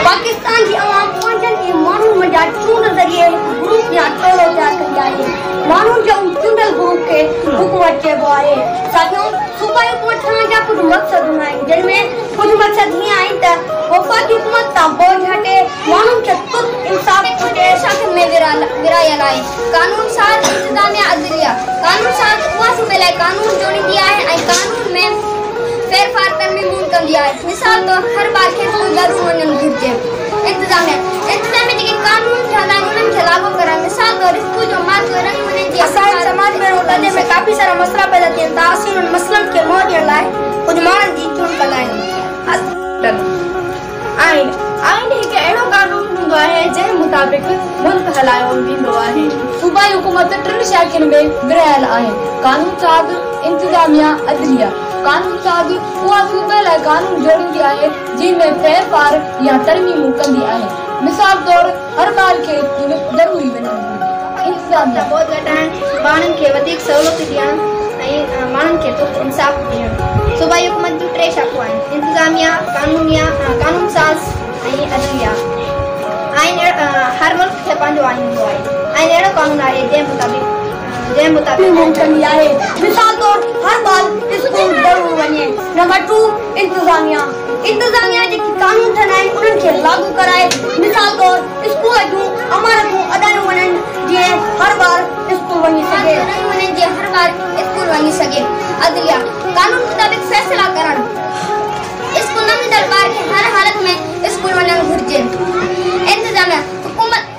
पाकिस्तान की आवाम पंजनि माण्हुनि मंझां चूंड ज़रिए ग्रुप या टोलो तयारु कंदी आहे। माण्हुनि जो चूंडल ग्रुप खे हुकूमत चइबो आहे। साथियों, सूबाई हुकूमत ठहण जा कुझु मक़सद हूंदा आहिनि, जिन में कुझु मक़सद हीअं आहिनि त वफ़ाक़ी हुकूमत तां बोझ हटे, माण्हुनि खे तुर्त इंसाफ़ ॾिए। शासन में विरायल आहे कानून साज़ इंतिज़ामिया अदलिया। कानून साज़ उहा सूबे लाइ कानून जोड़ींदी आहे ऐं कानून में फेरफार तरमीम कंदी आहे। मिसाल तौर हर ॿार खे स्कूल ज़रूर वञणु घुरिजे। इंतिज़ामिया जेके कानून ठहंदा आहिनि उन्हनि खे लागू करणु। मिसाल तौर स्कूल जो मार्क रंग वञे जी असांजे समाज में रोज़ाने में काफ़ी सारा मसइला पैदा थियनि था। असीं उन्हनि मसइलनि खे मुंहुं ॾियण लाइ कुझु माण्हुनि जी चूंड कंदा आहियूं। आइन हिकु अहिड़ो कानून हूंदो आहे जंहिं मुताबिक़ मुल्क हलायो वेंदो आहे। सूबाई हुकूमत टिनि शाखियुनि में विरहायल आहे: कानून साज़, इंतिज़ामिया, अदलिया। कानून साज़ उहा सूबे लाइ कानून जोड़ींदी आहे जिन में फेरफार या तरमीमूं कंदी आहे। मिसाल तौर हर ॿार खे स्कूल ज़रूरी वञणु घुरिजे। इंतिज़ामिया बोझ घटाइणु, माण्हुनि खे वधीक सहूलियत ॾियणु ऐं माण्हुनि खे तुर्त इंसाफ़ ॾियणु। सूबाई हुकूमत जूं टे शाखूं आहिनि: इंतिज़ामिया, कानून साज़ ऐं अदलिया। आइन हर मुल्क खे पंहिंजो आइन हूंदो आहे। आइन अहिड़ो कानून आहे जंहिं मुताबिक़ कंदी आहे। मिसाल तौर हर ॿार स्कूल ज़रूर वञे। नंबर 2 इंतिज़ामिया जेकी कानून ठहंदा आहिनि उन्हनि खे लागू कराए। मिसाल तौर स्कूल जूं अमानतूं अदायूं वञनि जीअं हर ॿार स्कूल वञी सघे। अदलिया कानून मुताबिक़ फ़ैसिला करणु। स्कूल न वेंदड़ ॿार खे हर हालत में स्कूल वञणु घुरिजे। इंतिज़ामिया हुकूमत